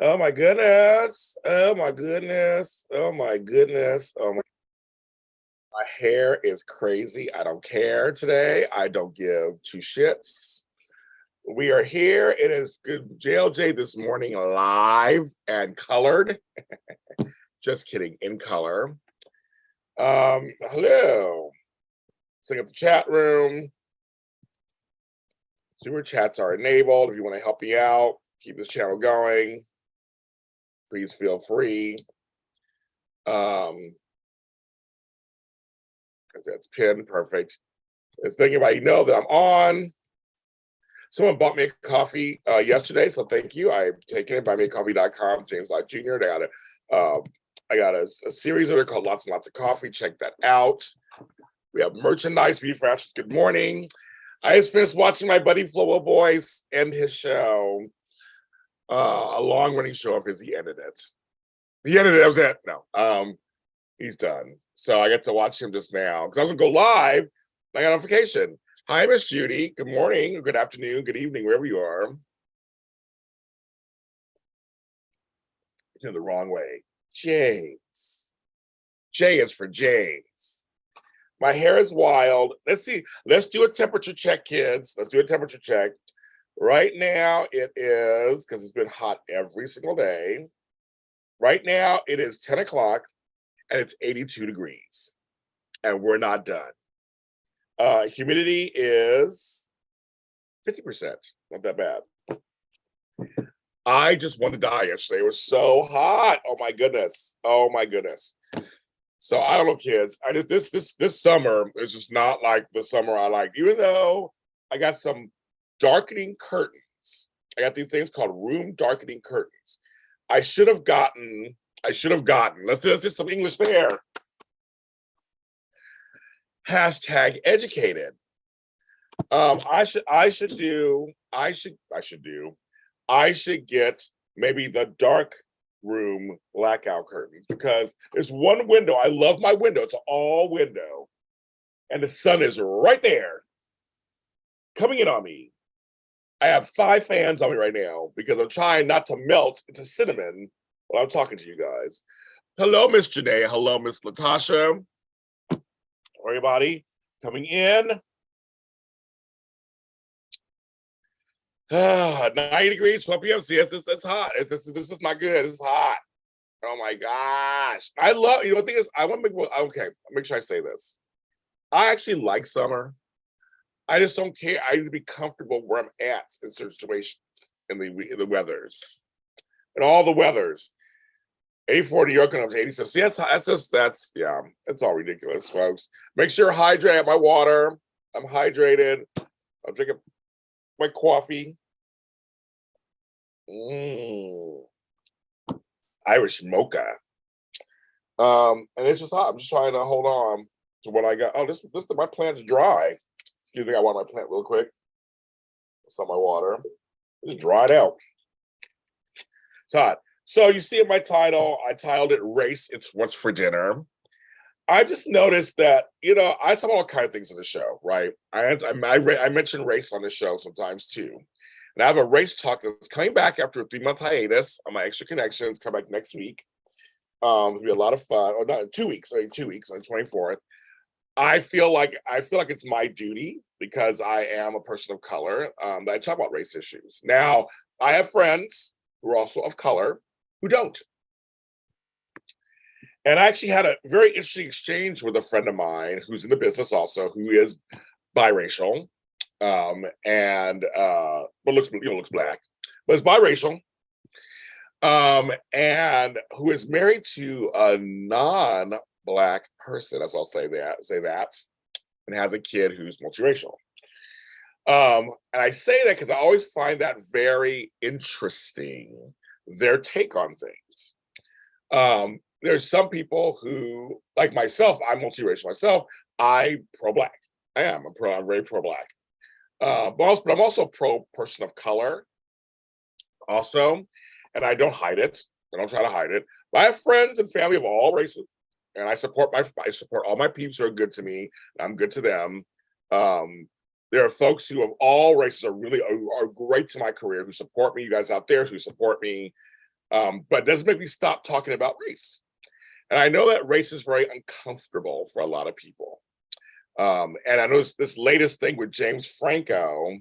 Oh my goodness. Oh my goodness. Oh my goodness. My hair is crazy. I don't care today. I don't give two shits. We are here. It is good JLJ this morning live and colored. Just kidding, in color. Hello. Sing up the chat room. Super chats are enabled. If you want to help me out, keep this channel going, please feel free. That's pinned, perfect. It's thinking about that I'm on. Someone bought me a coffee yesterday, so thank you. I've taken it, buymeacoffee.com, James Lott Jr. I got a series of it called Lots and Lots of Coffee. Check that out. We have merchandise, Beauty for Ashes. Good morning. I just finished watching my buddy Flo Boyce end his show. A long-running show of his. He ended it. That was it. No, he's done. So I get to watch him just now because I was gonna go live. I got a notification. Hi, Miss Judy. Good morning, good afternoon, good evening, wherever you are. You're the wrong way. James. J is for James. My hair is wild. Let's see. Let's do a temperature check, kids. Let's do a temperature check. Right now it is, because it's been hot every single day. Right now it is 10 o'clock and it's 82 degrees. And we're not done. Humidity is 50%. Not that bad. I just wanted to die yesterday. It was so hot. Oh my goodness. Oh my goodness. So I don't know, kids. I did this summer is just not like the summer I like. Even though I got some darkening curtains. I got these things called room darkening curtains. I should have gotten. Let's do some English there. Hashtag educated. I should get maybe the dark room blackout curtains because there's one window. I love my window. It's an all window. And the sun is right there coming in on me. I have 5 fans on me right now because I'm trying not to melt into cinnamon while I'm talking to you guys. Hello, Miss Janae. Hello, Miss Latasha. Everybody coming in. 90 degrees, 12 p.m. See, it's hot. This is not good. This is hot. Oh my gosh. I love, the thing is, I want to make sure I say this. I actually like summer. I just don't care. I need to be comfortable where I'm at in certain situations in the weathers. And all the weathers. 84 New York and up to 87. See, it's all ridiculous, folks. Make sure I hydrate my water. I'm hydrated. I'm drinking my coffee. Irish mocha. And it's just hot. I'm just trying to hold on to what I got. Oh, my plant's dry. Excuse me, I water my plant real quick. It's on my water. Just dried out. It's hot. So you see in my title, I titled it "Race. It's What's for Dinner." I just noticed that, I talk about all kinds of things in the show, right? I mention race on the show sometimes too. And I have a race talk that's coming back after a 3-month hiatus on my Extra Connections, come back next week. It'll be a lot of fun. Or not 2 weeks, 2 weeks on the 24th. I feel like it's my duty because I am a person of color that I talk about race issues. Now, I have friends who are also of color who don't. And I actually had a very interesting exchange with a friend of mine who's in the business also, who is biracial, but looks black, but is biracial, and who is married to a non-black person, as I'll say that, and has a kid who's multiracial. And I say that because I always find that very interesting, their take on things. There's some people who, like myself, I'm multiracial myself. I'm pro-black. I'm very pro-black. But I'm also pro-person of color also. And I don't hide it. I don't try to hide it. But I have friends and family of all races. And I support all my peeps who are good to me. And I'm good to them. There are folks who of all races are great to my career, who support me. You guys out there who support me. But it doesn't make me stop talking about race. And I know that race is very uncomfortable for a lot of people. And I know this latest thing with James Franco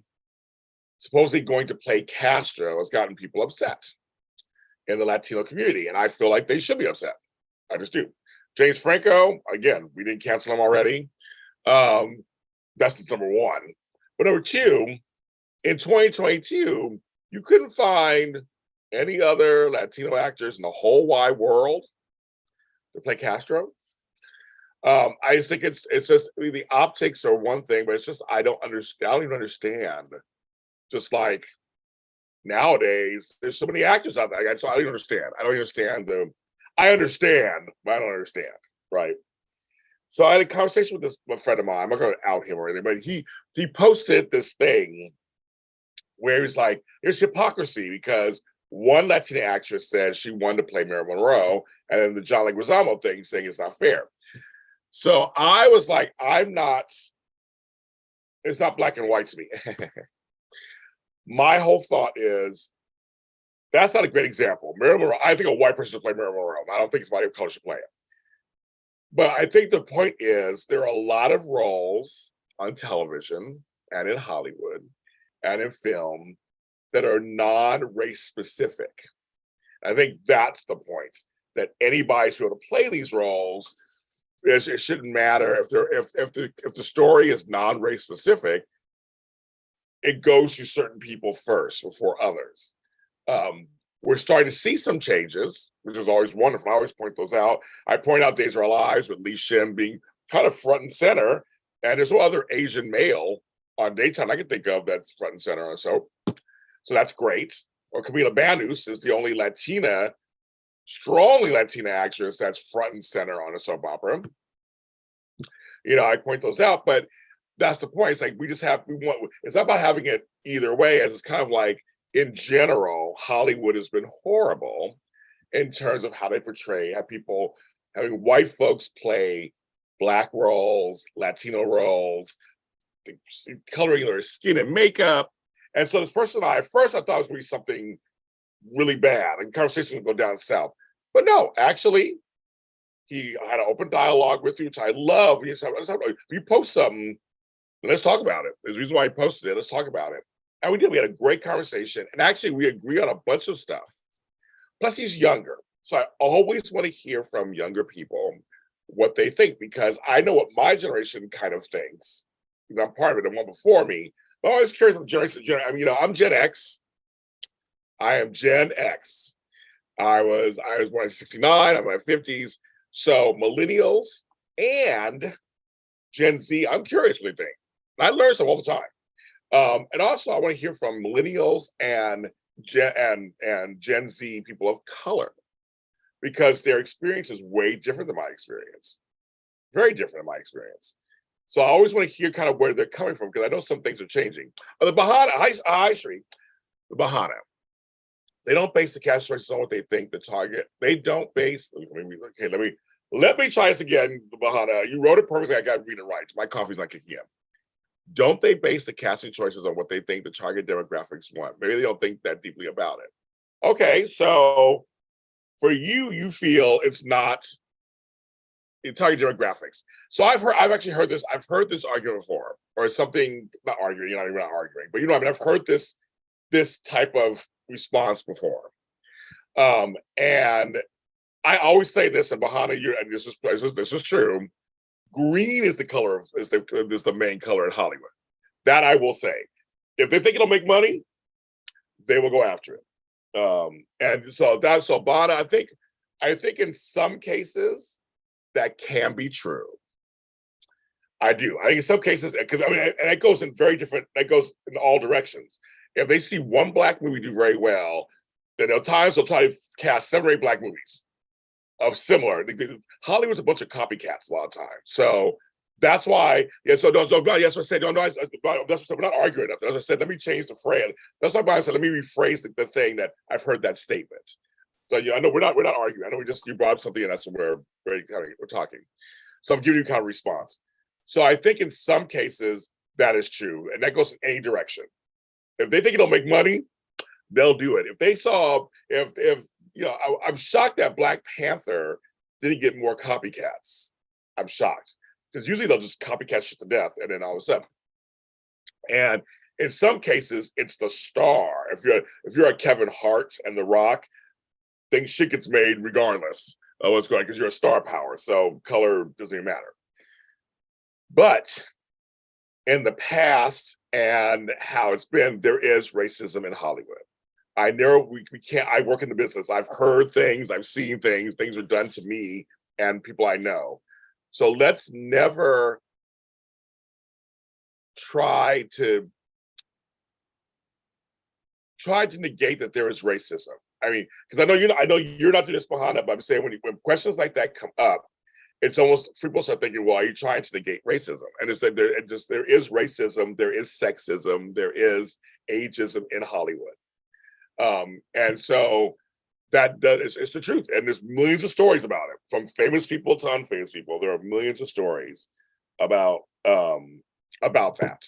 supposedly going to play Castro has gotten people upset in the Latino community. And I feel like they should be upset. I just do. James Franco, again, we didn't cancel him already. That's the number one. But number two, in 2022, you couldn't find any other Latino actors in the whole wide world to play Castro. I just think it's just, I mean, the optics are one thing, but it's just I don't even understand. Just like nowadays, there's so many actors out there. I don't understand. I understand, but I don't understand, right? So I had a conversation with a friend of mine. I'm not going to out him or anything, but he posted this thing where he's like, there's hypocrisy because one Latina actress said she wanted to play Marilyn Monroe, and then the John Leguizamo thing saying it's not fair. So I was like, it's not black and white to me. My whole thought is, that's not a great example. Marilyn Monroe, I think a white person should play Marilyn Monroe. I don't think somebody of color should play it. But I think the point is there are a lot of roles on television and in Hollywood and in film that are non-race specific. I think that's the point, that anybody should be able to play these roles. It shouldn't matter if the story is non-race specific, it goes to certain people first before others. We're starting to see some changes, which is always wonderful. I always point those out. I point out Days of Our Lives with Lee Shin being kind of front and center, and there's no other Asian male on daytime I can think of that's front and center on a soap. So that's great. Or Camila Banus is the only strongly Latina actress that's front and center on a soap opera. You know, I point those out, but that's the point. It's like it's not about having it either way, as it's kind of like, in general, Hollywood has been horrible in terms of how they portray, having white folks play Black roles, Latino roles, coloring their skin and makeup. And so this person, at first I thought it was going to be something really bad and conversation would go down south. But no, actually, he had an open dialogue with you, which I love. If you post something, let's talk about it. There's a reason why he posted it. Let's talk about it. And we did. We had a great conversation. And actually, we agree on a bunch of stuff. Plus, he's younger. So I always want to hear from younger people what they think, because I know what my generation kind of thinks. Because I'm part of it, the one before me. But I'm always curious what generation. I mean, I'm Gen X. I am Gen X. I was born in 69. I'm in my 50s. So millennials and Gen Z, I'm curious what they think. And I learn some all the time. And also, I want to hear from millennials and Gen Z people of color, because their experience is way different than my experience. Very different than my experience. So I always want to hear kind of where they're coming from, because I know some things are changing. The Bahana, High Street, the Bahana, they don't base the cast choices on what they think the target. They don't base. Let me try this again, Bahana. You wrote it perfectly. I got to read it right. My coffee's not kicking in. Don't they base the casting choices on what they think the target demographics want? Maybe they don't think that deeply about it. Okay, so for you, you feel it's not in target demographics. So I've actually heard this. I've heard this argument before, or something. Not arguing. You're not arguing, but I mean, I've heard this type of response before. And I always say this in Bahana. And this is true. Green is the main color in Hollywood. That I will say. If they think it'll make money, they will go after it. And so Bahana, I think in some cases that can be true. I do. I think in some cases, because I mean, and it goes in that goes in all directions. If they see one Black movie do very well, then they'll try to cast 7 or 8 Black movies of similar. Hollywood's a bunch of copycats a lot of times. So that's why, yes, so yes, I said, no, that's we're not arguing. As I said, let me change the phrase. That's why I said, let me rephrase the thing that I've heard that statement. So I know we're not arguing. I know you brought up something, and that's what we're talking. So I'm giving you kind of response. So I think in some cases that is true, and that goes in any direction. If they think it'll make money, they'll do it. If I'm shocked that Black Panther didn't get more copycats. I'm shocked because usually they'll just copycat shit to death, and then all of a sudden, and in some cases, it's the star. If you're a Kevin Hart and The Rock, then shit gets made regardless of what's going on because you're a star power. So color doesn't even matter. But in the past and how it's been, there is racism in Hollywood. I know we can't. I work in the business. I've heard things. I've seen things. Things are done to me and people I know. So let's never try to negate that there is racism. I mean, because I know you're not doing this behind it, but I'm saying when questions like that come up, it's almost people start thinking, well, are you trying to negate racism? And it's that there is racism, there is sexism, there is ageism in Hollywood. And so it's the truth. And there's millions of stories about it, from famous people to unfamous people. There are millions of stories about that.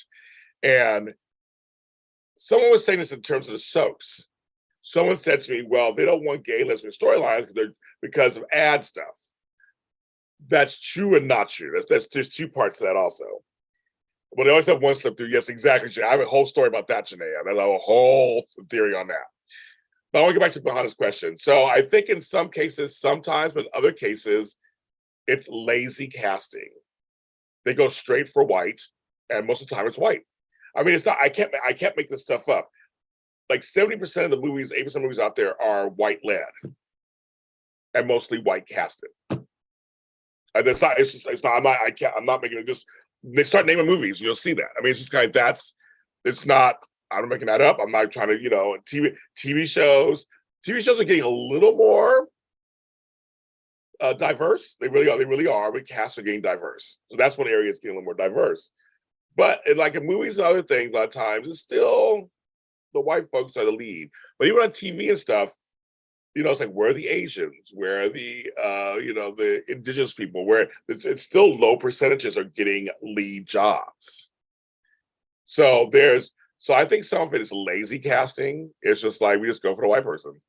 And someone was saying this in terms of the soaps. Someone said to me, well, they don't want gay lesbian storylines because of ad stuff. That's true and not true. There's two parts to that also. But they always have one slip through. Yes, exactly. I have a whole story about that, Janaea. There's a whole theory on that. But I want to get back to Bahana's question. So I think in some cases, sometimes, but in other cases, it's lazy casting. They go straight for white, and most of the time it's white. I mean, it's not. I can't make this stuff up. Like 70% of the movies, 80% of the movies out there are white led, and mostly white casted. And it's not. It's not. I'm not making it. Just they start naming movies, you'll see that. I mean, it's just kind of it's not. I'm not making that up. I'm not trying to. TV shows. TV shows are getting a little more diverse. They really are. They really are. But casts are getting diverse. So that's one area it's getting a little more diverse. But in movies and other things, a lot of times it's still the white folks are the lead. But even on TV and stuff, it's like, where are the Asians? Where are the the indigenous people? Where it's still low percentages are getting lead jobs. So I think some of it is lazy casting. It's just like we just go for the white person,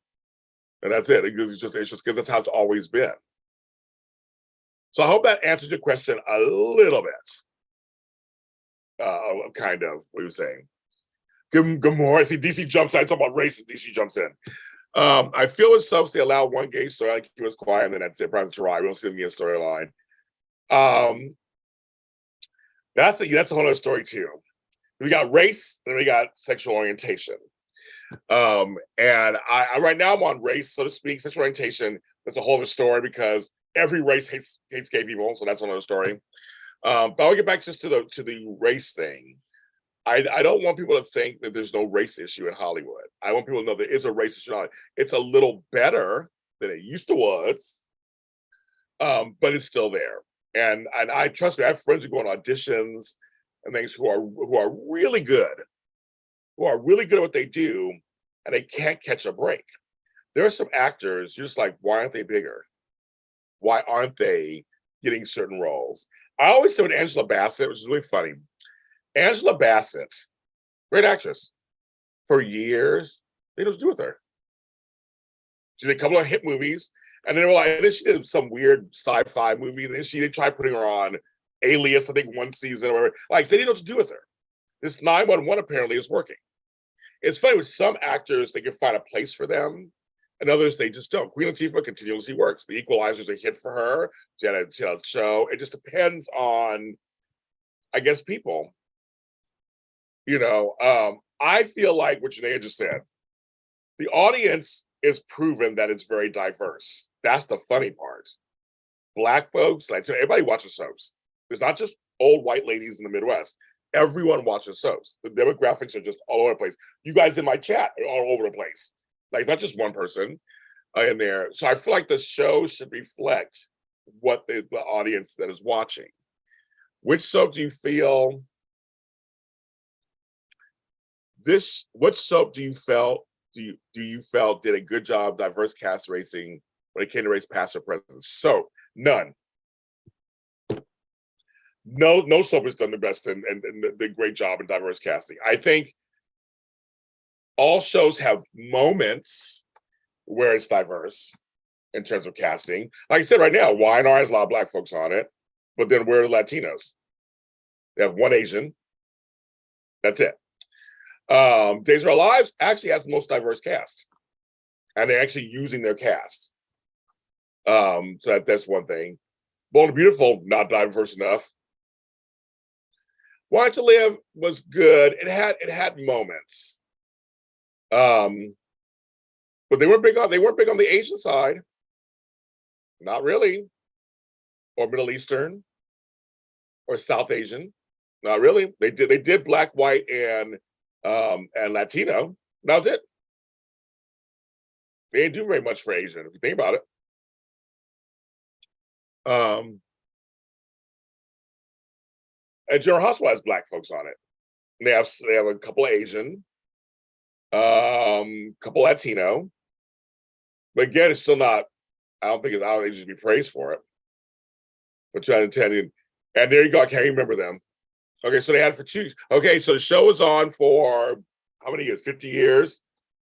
and that's it. It's just because that's how it's always been. So I hope that answers your question a little bit. Kind of what you're saying. Good morning. See, DC jumps in. I talk about race, and DC jumps in. I feel as subs they allow one gay story, like he was quiet, and then that's it. Private Tarai, we don't see them get a storyline. That's a whole other story too. We got race, and we got sexual orientation. And I right now I'm on race, so to speak. Sexual orientation, that's a whole other story because every race hates gay people, so that's another story. But I'll get back just to the race thing. I don't want people to think that there's no race issue in Hollywood. I want people to know there is a race issue in Hollywood. It's a little better than it used to was, but it's still there. And I trust me, I have friends who go on auditions and things who are really good, at what they do, and they can't catch a break. There are some actors, you're just like, why aren't they bigger? Why aren't they getting certain roles? I always say with Angela Bassett, which is really funny. Angela Bassett, great actress. For years, they just do with her. She did a couple of hit movies, and then she did some weird sci-fi movie, and then they tried putting her on Alias, I think one season or whatever. Like, they didn't know what to do with her. This 911 apparently is working. It's funny with some actors, they can find a place for them, and others they just don't. Queen Latifah continuously works. The Equalizer's a hit for her. She had a show. It just depends on, I guess, people. I feel like what Janaea just said, the audience is proven that it's very diverse. That's the funny part. Black folks, like everybody watches soaps. There's not just old white ladies in the Midwest. Everyone watches soaps. The demographics are just all over the place. You guys in my chat are all over the place. Like, not just one person in there. So I feel like the show should reflect what the audience that is watching. Which soap do you feel? What soap do you felt did a good job diverse cast racing when it came to race past or present? So none. No soap has done the best and the great job in diverse casting. I think all shows have moments where it's diverse in terms of casting. Like I said, right now, Y&R has a lot of Black folks on it, but then where are the Latinos? They have one Asian. That's it. Days of Our Lives actually has the most diverse cast, and they're actually using their cast. So that's one thing. Bold and Beautiful, not diverse enough. Want to Live was good. It had moments. But they weren't big on the Asian side. Not really. Or Middle Eastern or South Asian. Not really. They did Black, white, and Latino. That was it. They didn't do very much for Asian, if you think about it. And General Hospital has Black folks on it. And they have a couple of Asian, couple Latino. But again, it's still not, I don't think it should be praised for it. For trying to tell you. And there you go, I can't remember them. Okay, so they had for 2. Okay, so the show was on for how many years? 50 years.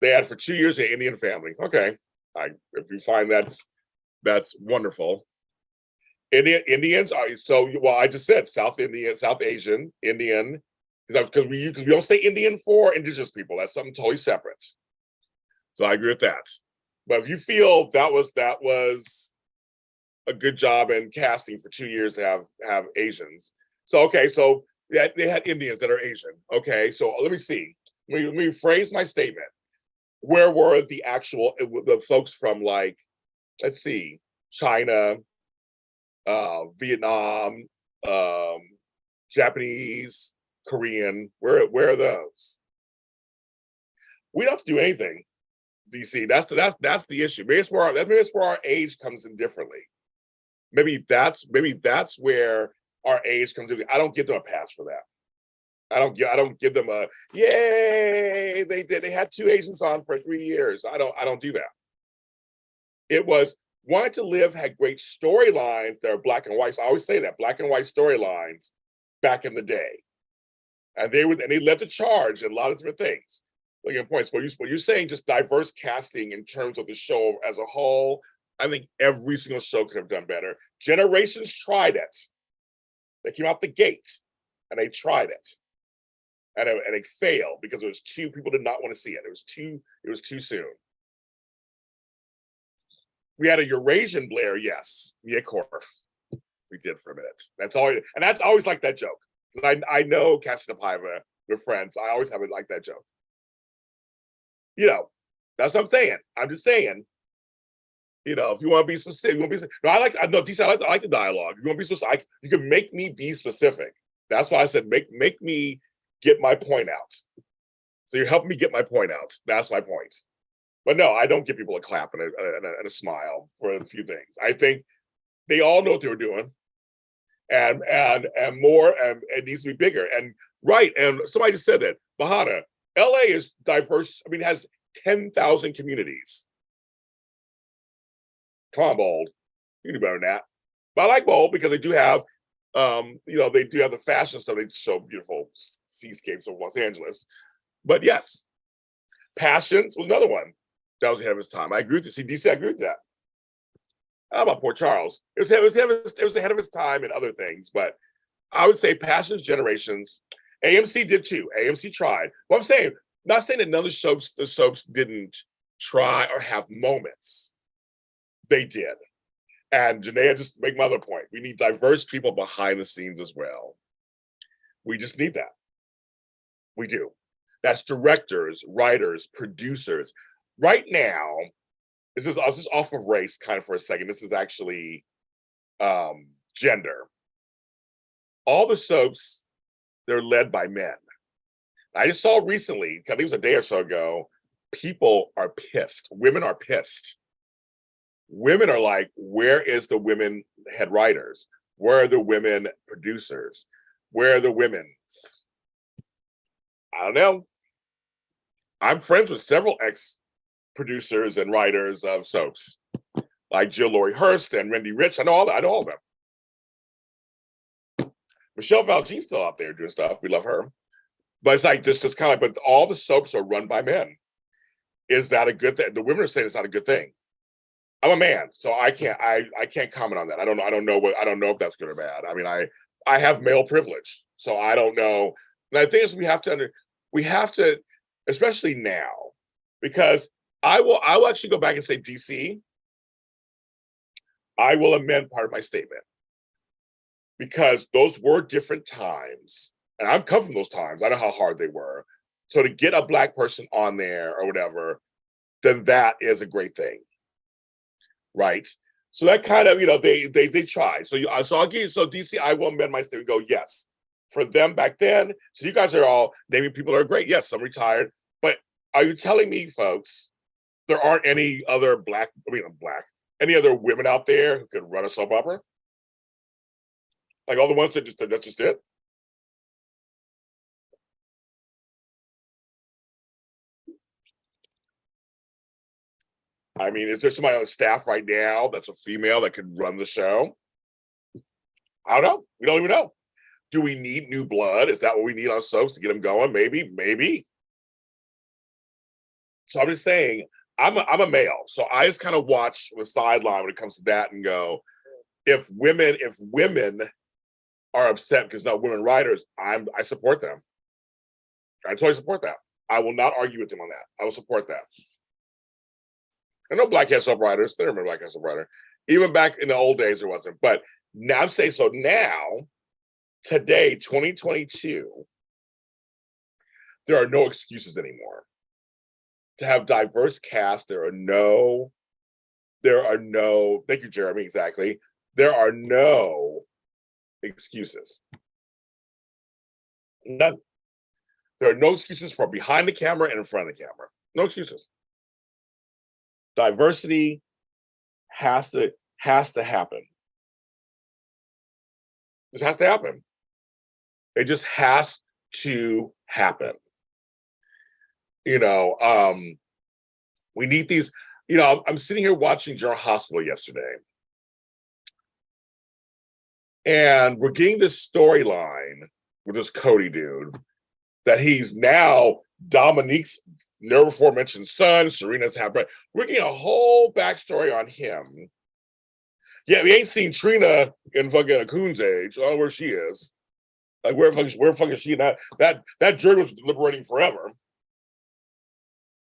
They had for 2 years an Indian family. Okay, if you find that's wonderful. Indians are I just said South Indian, South Asian, Indian, because we don't say Indian for indigenous people. That's something totally separate. So I agree with that. But if you feel that was a good job in casting for 2 years to have Asians. So okay, so they had Indians that are Asian. Okay, so let me see. Let me phrase my statement. Where were the folks from, like, let's see, China, Vietnam, Japanese, Korean? Where are those? We don't have to do anything. DC. That's the issue. Maybe it's where our age comes in differently. Maybe that's where our age comes in. I don't give them a pass for that. I don't give them a yay. They had 2 Asians on for 3 years. I don't do that. It was Want to Live had great storylines that are black and white. So I always say that, black and white storylines back in the day, and they led the charge in a lot of different things. Look at points. But you're saying just diverse casting in terms of the show as a whole. I think every single show could have done better. Generations tried it. They came out the gate and they tried it. And it failed because it was people did not want to see it. It was too soon. We had a Eurasian Blair, yes. Yeah, Korf. We did for a minute. That's always like that joke. I know Cassiopeia, we're friends. I always have it like that joke. That's what I'm saying. I'm just saying. If you want to be specific, No, I like the dialogue. If you want to be specific, you can make me be specific. That's why I said make me get my point out. So you're helping me get my point out. That's my point. But no, I don't give people a clap and a smile for a few things. I think they all know what they were doing, and more, and it needs to be bigger. And right, and somebody just said that Bahana, LA is diverse. I mean, it has 10,000 communities. Come on, Bold. You do better than that. But I like Bold because they do have, they do have the fashion stuff. They show beautiful seascapes of Los Angeles. But yes, Passions was another one that was ahead of its time. I agree with you. See, DC, I agree with that. How about Port Charles? It was ahead of its time in other things, but I would say Passions, Generations. AMC did too. AMC tried. What I'm saying, not saying that none of the soaps didn't try or have moments. They did. And Janaea, just make my other point. We need diverse people behind the scenes as well. We just need that. We do. That's directors, writers, producers. Right now, I'll just off of race kind of for a second. This is actually gender. All the soaps, they're led by men. I just saw recently, I think it was a day or so ago, people are pissed. Women are pissed. Women are like, where is the women head writers? Where are the women producers? Where are the women? I don't know. I'm friends with several ex-producers and writers of soaps, like Jill Laurie Hurst and Wendy Rich. I know all of them. Michelle Valjean's still out there doing stuff. We love her. But it's like this kind of, but all the soaps are run by men. Is that a good thing? The women are saying it's not a good thing. I'm a man, so I can't comment on that. I don't know if that's good or bad. I mean, I have male privilege, so I don't know. And I think is we have to, especially now, because I will actually go back and say, DC, I will amend part of my statement because those were different times, and I've come from those times. I know how hard they were. So to get a black person on there or whatever, then that is a great thing, right? So that kind of, they try. So I'll give you, so DC, I will amend my statement. Go, yes, for them back then. So you guys are all naming people that are great. Yes, some retired, but are you telling me, folks, there aren't any other any other women out there who could run a soap opera? Like all the ones that's just it. I mean, is there somebody on the staff right now that's a female that could run the show? I don't know. We don't even know. Do we need new blood? Is that what we need on soaps to get them going? Maybe. So I'm just saying, I'm a male, so I just kind of watch the sideline when it comes to that and go, if women are upset because not women writers, I support them. I totally support that. I will not argue with them on that. I will support that. I know black head soap writers. There are black head soap writer. Even back in the old days, there wasn't. But now I'm saying so now, today, 2022, there are no excuses anymore. To have diverse cast, there are no, thank you, Jeremy, exactly. There are no excuses. None. There are no excuses for behind the camera and in front of the camera. No excuses. Diversity has to happen. It has to happen. It just has to happen. We need these. I'm sitting here watching General Hospital yesterday, and we're getting this storyline with this Cody dude that he's now Dominique's never before mentioned son. Serena's half-brother. We're getting a whole backstory on him. Yeah, we ain't seen Trina in fucking Akun's age. I don't know where she is. Like where fucking is she? That jury was deliberating forever.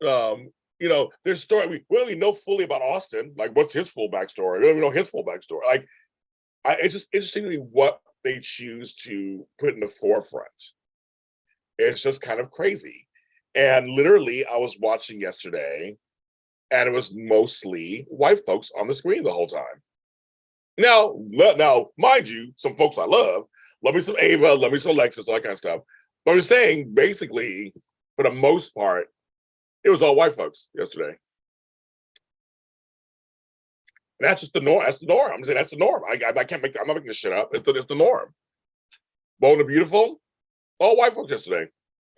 There's story we don't even know fully about Austin. Like, what's his full backstory? We don't even know his full backstory. Like, it's just interesting to me what they choose to put in the forefront. It's just kind of crazy. And literally, I was watching yesterday, and it was mostly white folks on the screen the whole time. Now, mind you, some folks I love. Love me some Ava, love me some Alexis, all that kind of stuff. But I'm saying, basically, for the most part, it was all white folks yesterday. And that's just the norm. That's the norm. I'm saying that's the norm. I'm not making this shit up. It's the norm. Bold and Beautiful, all white folks yesterday.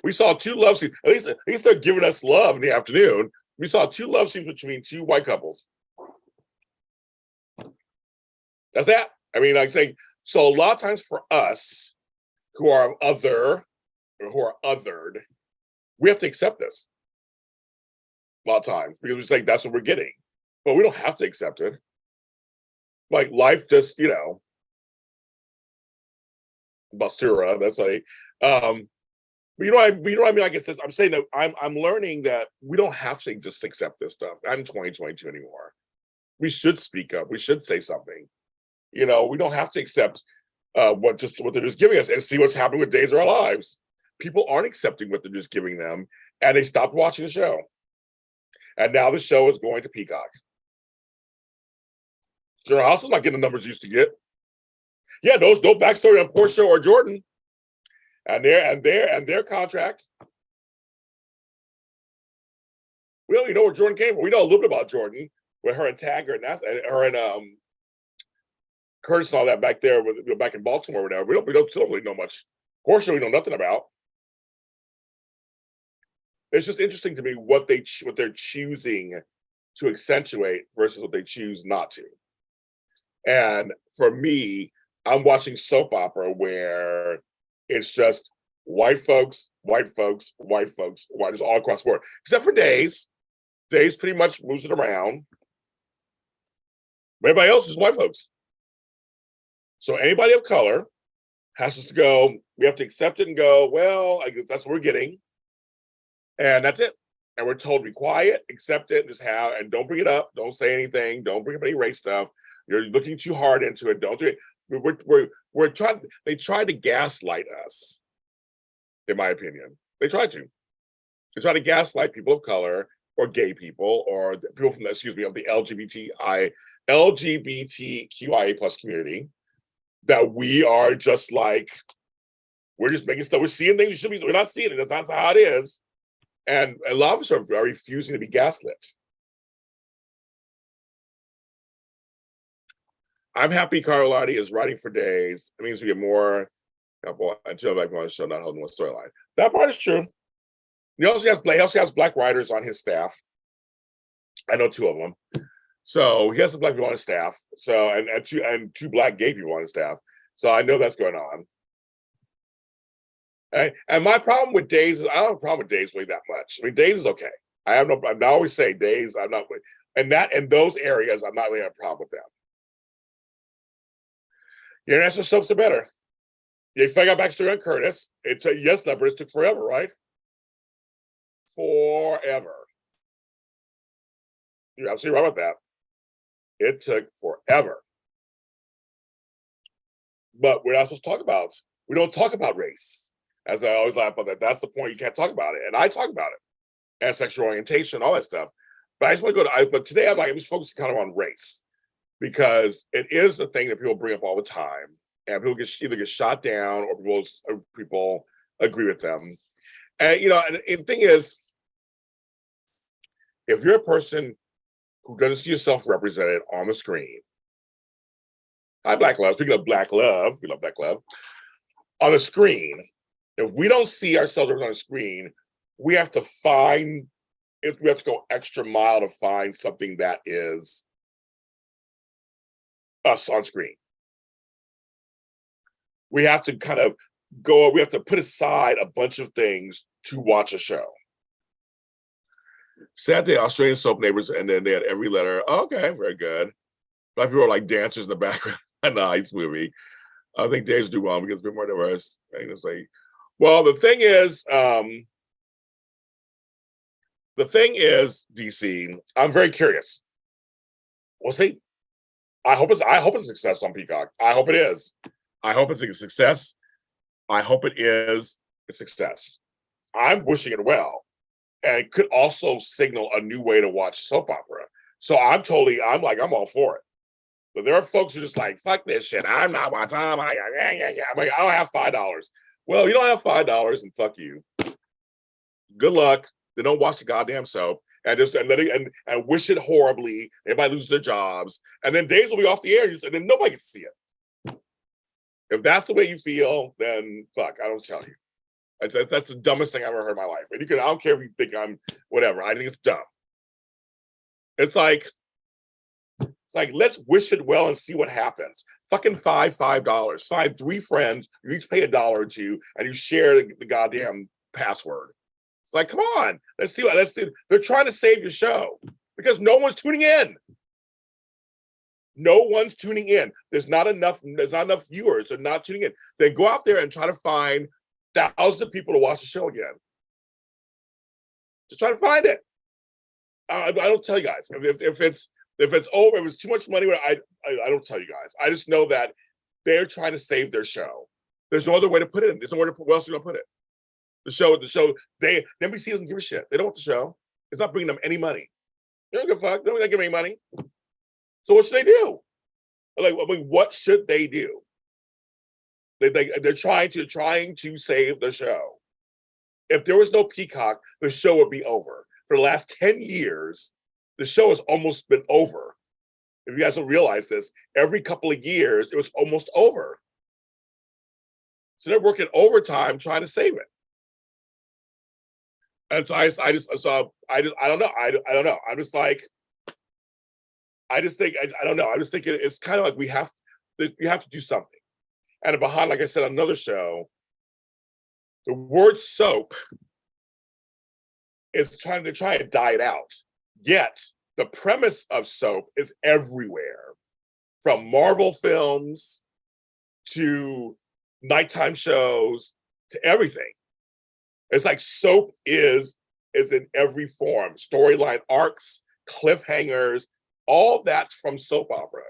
We saw two love scenes. At least they're giving us love in the afternoon. We saw two love scenes between two white couples. That's that. I mean, like saying, so a lot of times for us who are other or who are othered, we have to accept this. A lot of times because it's like that's what we're getting, but we don't have to accept it. Like life just, basura. That's like, but you know what I mean. Like I'm saying that I'm learning that we don't have to just accept this stuff. Not in 2022 anymore. We should speak up. We should say something. We don't have to accept what they're just giving us and see what's happening with Days of Our Lives. People aren't accepting what they're just giving them, and they stopped watching the show. And now the show is going to Peacock. General House is not getting the numbers used to get. Yeah, no backstory on Portia or Jordan, and their contracts. We don't even know where Jordan came from. We know a little bit about Jordan with her and Taggart and her and Curtis and all that back there, back in Baltimore or whatever. We don't still really know much. Portia, we know nothing about. It's just interesting to me what they're choosing to accentuate versus what they choose not to. And for me, I'm watching soap opera where it's just white folks, just all across the board, except for Days. Dave's pretty much moves it around. Everybody else is white folks. So anybody of color has to go, we have to accept it and go, well, I guess that's what we're getting. And that's it. And we're told to be quiet, accept it, and just have, and don't bring it up. Don't say anything. Don't bring up any race stuff. You're looking too hard into it. Don't do it. We're trying, they tried to gaslight us, in my opinion. They tried to. They try to gaslight people of color or gay people or people from the, of the LGBTQIA plus community, that we are just like, we're just making stuff, we're seeing things you should be, we're not seeing it, that's not how it is. And a lot of us are refusing to be gaslit. I'm happy Carlotti is writing for days. It means we get more until like on the show, not holding one storyline. That part is true. He also has black writers on his staff. I know 2 of them. So he has some black people on his staff. So and two black gay people on his staff. So I know that's going on. And my problem with Days is I don't have a problem with Days really that much. I mean, Days is okay. I always say Days. I'm not, and that in those areas, I'm not really have a problem with them. The international soaps are better. You figure out backstory on Curtis. It took, yes, Leopard, it took forever, right? Forever. You're absolutely right about that. It took forever. But we're not supposed to talk about, we don't talk about race. As I always laugh about that. That's the point, you can't talk about it. And I talk about it. And sexual orientation, all that stuff. But I just want to go to, but today I'm just focusing kind of on race. Because it is a thing that people bring up all the time. And people either get shot down or people agree with them. And, and the thing is, if you're a person who doesn't see yourself represented on the screen, hi, Black Love, speaking of Black Love, we love Black Love, on the screen, if we don't see ourselves on the screen, we have to go extra mile to find something that is us on screen. We have to kind of we have to put aside a bunch of things to watch a show. Saturday, Australian soap neighbors, and then they had every letter. Oh, okay, very good. Black people are like dancers in the background. Nice movie. I think Dave's do well because it's a bit more diverse. And it's like, well, the thing is, DC, I'm very curious. We'll see. I hope it's a success on Peacock. I hope it is. I hope it's a success. I hope it is a success. I'm wishing it well. And it could also signal a new way to watch soap opera. So I'm all for it. But there are folks who are just like, fuck this shit. I'm not my time. I don't have $5. Well, you don't have $5 and fuck you. Good luck. They don't watch the goddamn soap. And wish it horribly. Everybody loses their jobs. And then Days will be off the air and then nobody can see it. If that's the way you feel, then fuck, I don't tell you. That's the dumbest thing I've ever heard in my life. And I don't care if you think I'm whatever. I think it's dumb. It's like, let's wish it well and see what happens. Fucking $5. Find 3 friends, you each pay $1 or $2, and you share the goddamn password. It's like, come on, let's see. They're trying to save your show because no one's tuning in. No one's tuning in. There's not enough viewers. They're not tuning in. They go out there and try to find thousands of people to watch the show again. Just try to find it. I don't tell you guys. If it's over, if it's too much money, I don't tell you guys. I just know that they're trying to save their show. There's no other way to put it. There's no way to put. Where else are you gonna put it? The show. NBC doesn't give a shit. They don't want the show. It's not bringing them any money. They don't give a fuck. They don't give any money. So what should they do? What should they do? They're trying to save the show. If there was no Peacock, the show would be over. For the last 10 years, the show has almost been over. If you guys don't realize this, every couple of years, it was almost over. So they're working overtime trying to save it. And so I don't know. I don't know. I'm just like, I just think, I don't know. I just think it's kind of like we have to do something. And behind, like I said, another show, the word soap is trying to die it out. Yet the premise of soap is everywhere, from Marvel films to nighttime shows to everything. It's like soap is in every form. Storyline arcs, cliffhangers, all that's from soap opera.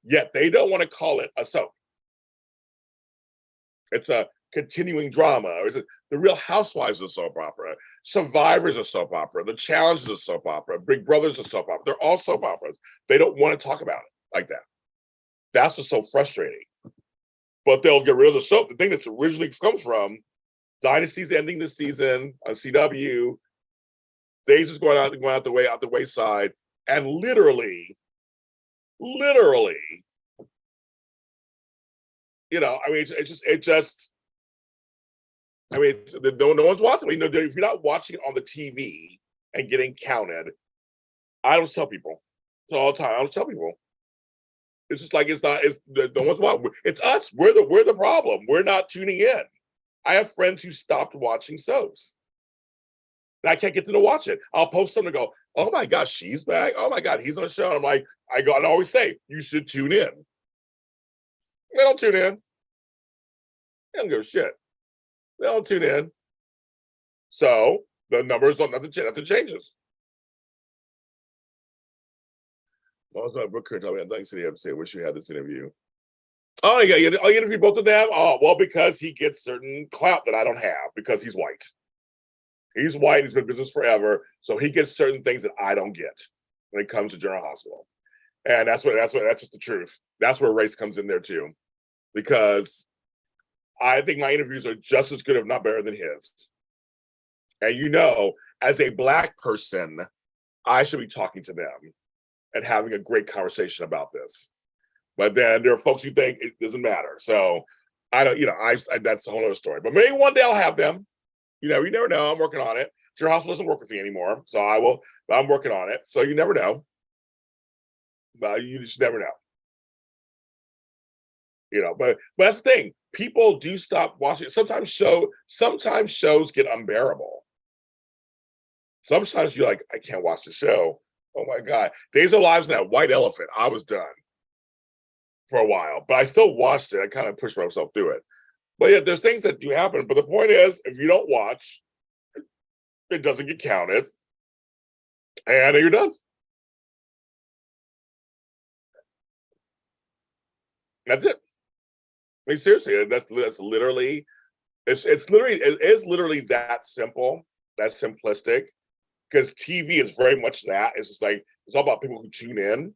Yet they don't want to call it a soap. It's a continuing drama. Or is it the Real Housewives of soap opera? Survivors of soap opera. The Challenges of soap opera. Big Brothers of soap opera. They're all soap operas. They don't want to talk about it like that. That's what's so frustrating. But they'll get rid of the soap. The thing that's originally comes from Dynasty's ending this season on CW. They just going out the wayside, and literally, you know, I mean, it just. I mean, no one's watching. You know, if you're not watching it on the TV and getting counted, I don't tell people. It's all the time. I don't tell people. It's just like it's not. It's no one's watching. It's us. We're the problem. We're not tuning in. I have friends who stopped watching soaps. And I can't get them to watch it. I'll post something and go, "Oh my gosh, she's back. Oh my God, he's on the show." I'm like, I always say, you should tune in. They don't tune in. They don't give a shit. They don't tune in. So the numbers don't nothing changes. Also, Brooke told me I'd like to see the episode. Wish you had this interview. Oh, yeah, you interview both of them? Oh, well, because he gets certain clout that I don't have because he's white. He's white, he's been in business forever, so he gets certain things that I don't get when it comes to General Hospital. And that's just the truth. That's where race comes in there too. Because I think my interviews are just as good, if not better, than his. And you know, as a Black person, I should be talking to them and having a great conversation about this. But then there are folks who think it doesn't matter. So I don't, you know, I that's a whole other story. But maybe one day I'll have them. You never know. I'm working on it. Your hospital doesn't work with me anymore, so I'm working on it. So you never know. But you just never know. You know, but that's the thing. People do stop watching. Sometimes shows get unbearable. Sometimes you're like, I can't watch the show. Oh my God. Days of Lives and that White Elephant. I was done for a while, but I still watched it. I kind of pushed myself through it. But yeah, there's things that do happen. But the point is, if you don't watch, it doesn't get counted. And you're done. That's it. I mean, seriously, that's literally, it is literally that simple, that simplistic. Because TV is very much that. It's just like, it's all about people who tune in.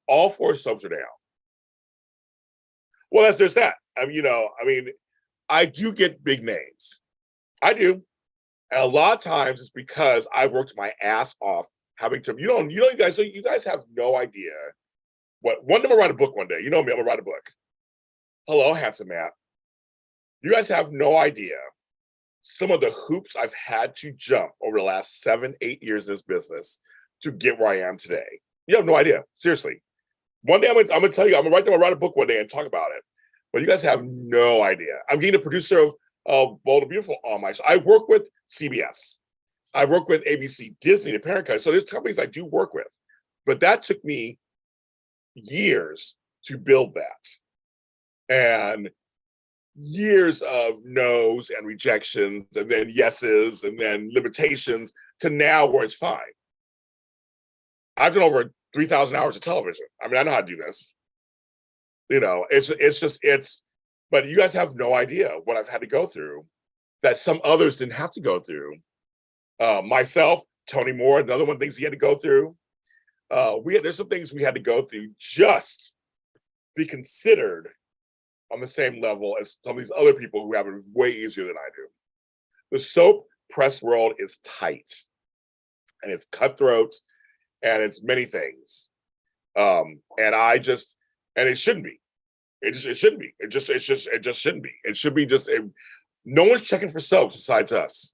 All 4 subs are down. Well, there's that. I mean, I do get big names. I do. And a lot of times it's because I worked my ass off having to, you guys have no idea one day I'm gonna write a book one day. You know me, I'm gonna write a book. Hello, handsome Matt. You guys have no idea some of the hoops I've had to jump over the last 7, 8 years in this business to get where I am today. You have no idea. Seriously. One day I'm gonna tell you, I'm gonna write a book one day and talk about it. But you guys have no idea. I'm getting a producer of Bold and Beautiful on my show. I work with CBS. I work with ABC, Disney, the parent company. So there's companies I do work with. But that took me years to build that. And years of no's and rejections and then yeses and then limitations to now where it's fine. I've done over 3,000 hours of television. I mean, I know how to do this. You know, but you guys have no idea what I've had to go through that some others didn't have to go through. Myself, Tony Moore, another one, things he had to go through. There's some things we had to go through just be considered on the same level as some of these other people who have it way easier than I do. The soap press world is tight and it's cutthroat and it's many things. And it shouldn't be. It shouldn't be. It just shouldn't be. It should be no one's checking for soaps besides us.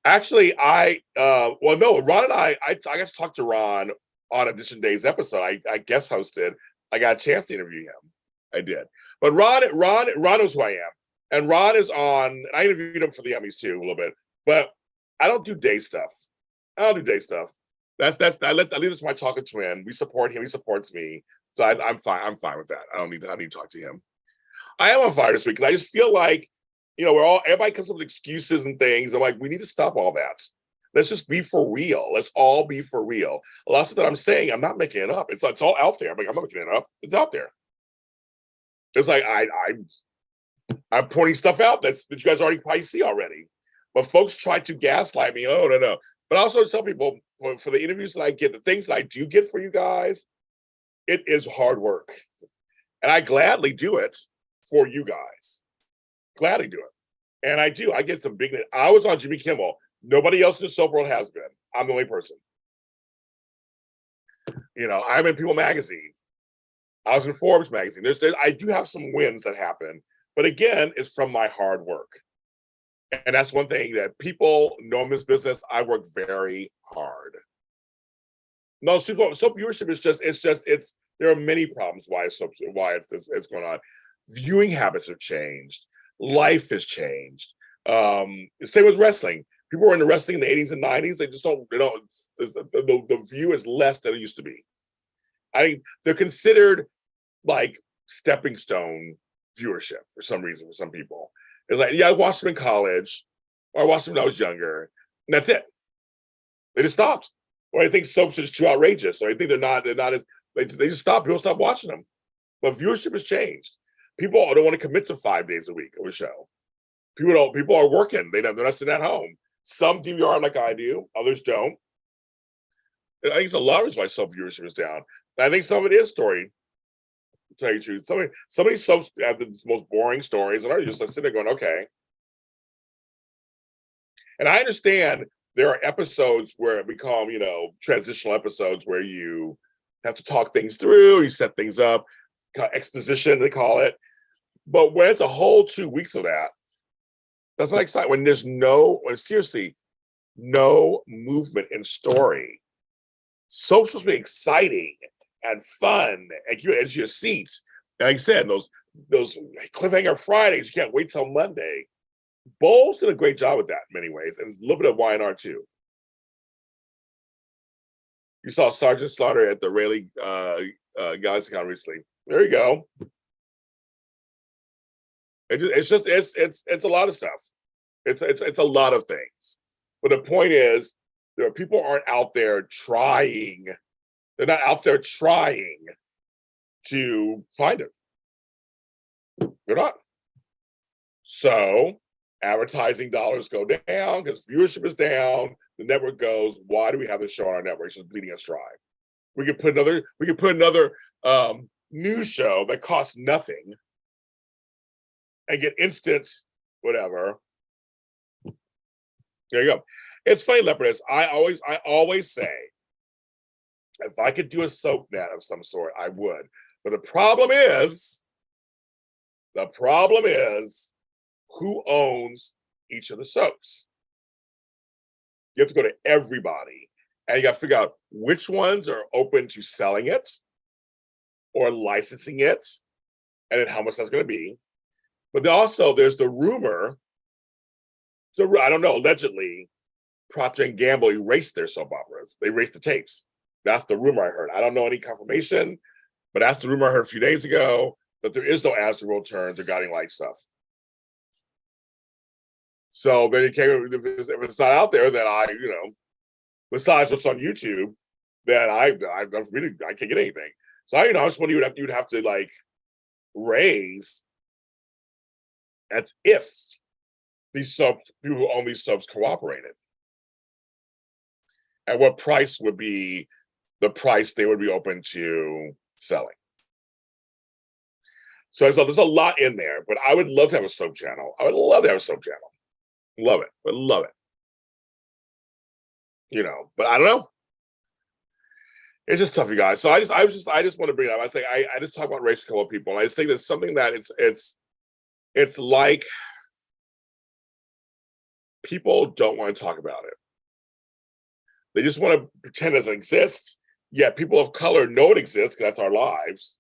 Actually, Ron and I got to talk to Ron on Edition Day's episode. I guest hosted. I got a chance to interview him. I did. But Ron knows who I am. And Ron is on, and I interviewed him for the Emmys too a little bit. But I don't do day stuff. I don't do day stuff. I leave this to my chocolate twin. We support him. He supports me. So I'm fine. I'm fine with that. I need to talk to him. I am on fire this week because I just feel like, everybody comes up with excuses and things. I'm like, we need to stop all that. Let's just be for real. Let's all be for real. A lot of stuff that I'm saying, I'm not making it up. It's all out there. I'm like, I'm not making it up. It's out there. It's like I'm pointing stuff out that you guys already probably see already. But folks try to gaslight me. Oh, no. But I also tell people for the interviews that I get, the things that I do get for you guys, it is hard work. And I gladly do it for you guys. Gladly do it. And I do. I get some big. I was on Jimmy Kimmel. Nobody else in the soap world has been. I'm the only person. I'm in People Magazine. I was in Forbes Magazine. I do have some wins that happen. But again, it's from my hard work. And that's one thing that people know in this business. I work very hard. No, soap viewership is there are many problems why it's going on. Viewing habits have changed. Life has changed. Same with wrestling. People were into wrestling in the 80s and 90s. The view is less than it used to be. I think they're considered like stepping stone viewership for some reason for some people. It's like, yeah, I watched them in college, or I watched them when I was younger, and that's it. They just stopped. Or I think soaps are just too outrageous. Or I think they're not as they just stop. People stop watching them. But viewership has changed. People don't want to commit to 5 days a week of a show. People are working. They're not sitting at home. Some DVR like I do, others don't. I think it's a lot of reasons why soap viewership is down. And I think some of it is story. To tell you the truth, some of these soaps have the most boring stories, and I just sitting there going, okay. And I understand there are episodes where we call them, transitional episodes where you have to talk things through, you set things up, exposition they call it. But when it's a whole 2 weeks of that, that's not exciting. When there's seriously no movement in story. Soap's supposed to be exciting and fun, and you as your seats. And like I said, those cliffhanger Fridays, you can't wait till Monday. Bowles did a great job with that in many ways, and a little bit of Y&R too. You saw Sergeant Slaughter at the Rayleigh Galaxy Con recently. There you go. It's a lot of stuff. It's a lot of things. But the point is, there are people aren't out there trying. They're not out there trying to find it. They're not. So advertising dollars go down because viewership is down. The network goes, why do we have this show on our network? It's just bleeding us dry. We could put another news show that costs nothing and get instant whatever. There you go. It's funny, Leopardess. I always say, if I could do a soap net of some sort, I would. But the problem is who owns each of the soaps. You have to go to everybody, and you got to figure out which ones are open to selling it or licensing it, and then how much that's going to be. But also, there's the rumor. So I don't know. Allegedly, Procter & Gamble erased their soap operas. They erased the tapes. That's the rumor I heard. I don't know any confirmation, but that's the rumor I heard a few days ago, that there is no As the World Turns or Guiding Light stuff. So then if it's not out there, then besides what's on YouTube, then I can't get anything. So I just wonder you'd have to like raise. That's if these people who own these subs cooperated. And what price would be the price they would be open to selling. So there's a lot in there, but I would love to have a soap channel. I would love to have a soap channel. Love it. But love it. But I don't know. It's just tough, you guys. So I just want to bring it up. I just talk about race to a couple of people. And I just think that's something that it's like people don't want to talk about it. They just want to pretend it doesn't exist. Yet people of color know it exists because that's our lives.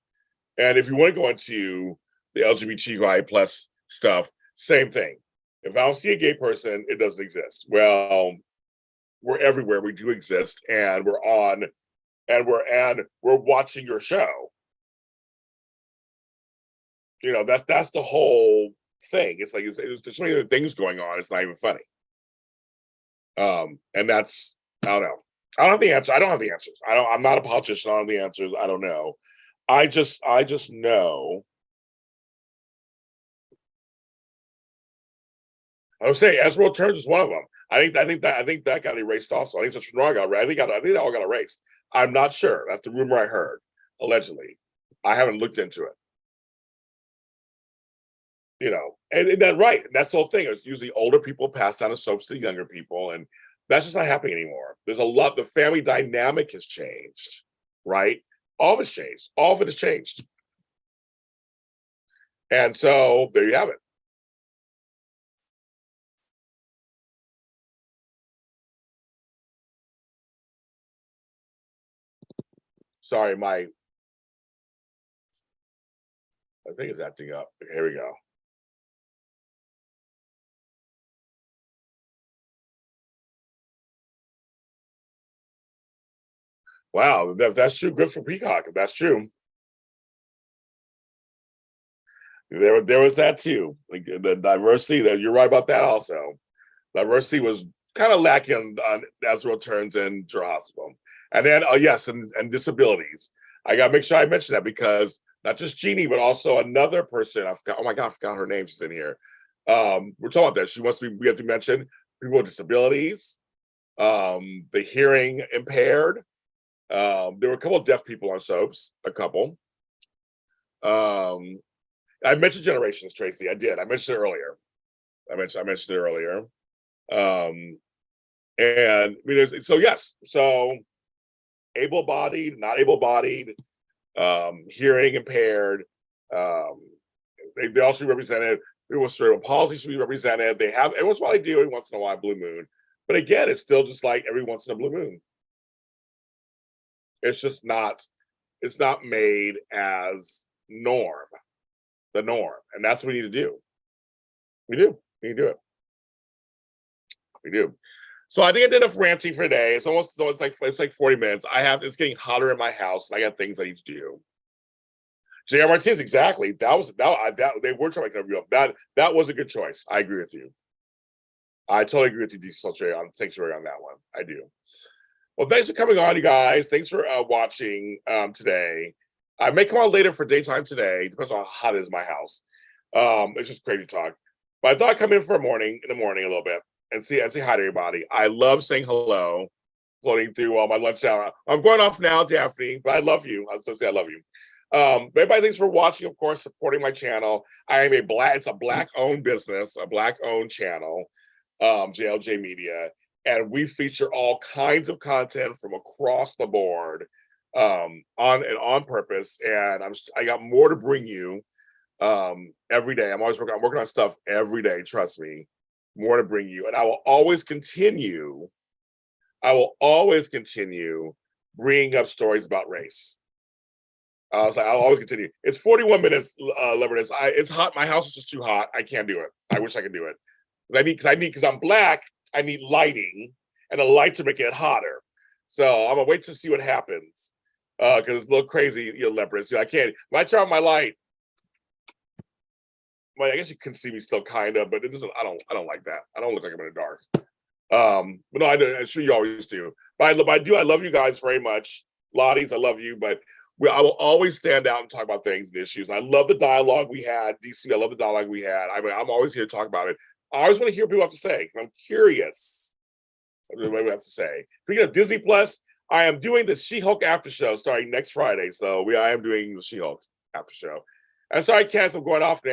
And if you want to go into the LGBTQI plus stuff, same thing. If I don't see a gay person, it doesn't exist. Well, we're everywhere. We do exist, and we're on, and we're watching your show. You know, that's the whole thing. It's like there's so many other things going on. It's not even funny. And that's, I don't know. I don't have the answer. I don't have the answers. I'm not a politician. I don't have the answers. I don't know. I just know. I would say Ezra Turns is one of them. I think that got erased also. I think Shenron got erased. I think that all got erased. I'm not sure. That's the rumor I heard, allegedly. I haven't looked into it. You know, and that's right. That's the whole thing. It's usually older people pass down the soaps to younger people, and that's just not happening anymore. There's a lot. The family dynamic has changed, right? All of it's changed. All of it has changed, and so there you have it. Sorry, my I think it's acting up. Here we go. Wow, that's true. Good for Peacock. If that's true. There was that too. Like the diversity. That you're right about that. Also, diversity was kind of lacking on Ezra Turns and Hospital. And then, oh yes, and disabilities. I got to make sure I mention that because not just Jeannie, but also another person. I forgot. Oh my god, I forgot her name. She's in here. We're talking about that. She wants to be. We have to mention people with disabilities, the hearing impaired. There were a couple of deaf people on soaps. A couple. Um, I mentioned generations, Tracy. I did. I mentioned it earlier. I mentioned it earlier. And I mean, so yes, so able-bodied, not able-bodied, hearing impaired. Um, they also represented. People with cerebral palsy should be represented. They have every once in a while they do. Every once in a while, blue moon. But again, it's still just like every once in a blue moon. It's just not. It's not made as the norm, and that's what we need to do. We do. We need to do it. We do. So I think I did enough ranting for today. It's almost so it's like 40 minutes. It's getting hotter in my house. I got things I need to do. JR Martinez, exactly. That they were trying to cover you up. That was a good choice. I agree with you. I totally agree with you, DC Sultry, on Sanctuary on that one. I do. Well, thanks for coming on, you guys. Thanks for watching today. I may come on later for daytime today. Depends on how hot it is in my house. It's just crazy talk. But I thought I'd come in for in the morning a little bit and say hi to everybody. I love saying hello, floating through all my lunch hour. I'm going off now, Daphne, but I love you. I was going to say I love you. But everybody, thanks for watching, of course, supporting my channel. It's a black-owned business, a black-owned channel, JLJ Media, and we feature all kinds of content from across the board, on purpose. And I got more to bring you every day. I'm working on stuff every day, trust me. More to bring you, and I will always continue bringing up stories about race. I'll always continue. It's 41 minutes, Leverage. It's hot. My house is just too hot. I can't do it. I wish I could do it. Because I'm black, I need lighting, and the lights are making it hotter. So I'm gonna wait to see what happens. Because it's a little crazy, Leverage. I can't. When I turn on my light, well, I guess you can see me still kind of, but it doesn't. I don't like that. I don't look like I'm in the dark. But no, I'm sure you always do. But I love you guys very much. Lotties, I love you, but I will always stand out and talk about things and issues. And I love the dialogue we had, DC. I love the dialogue we had. I'm always here to talk about it. I always want to hear what people have to say. I'm curious what we have to say. Speaking of Disney Plus, I am doing the She-Hulk after show starting next Friday. So I am doing the She-Hulk after show. And sorry, Cass, I'm going off now.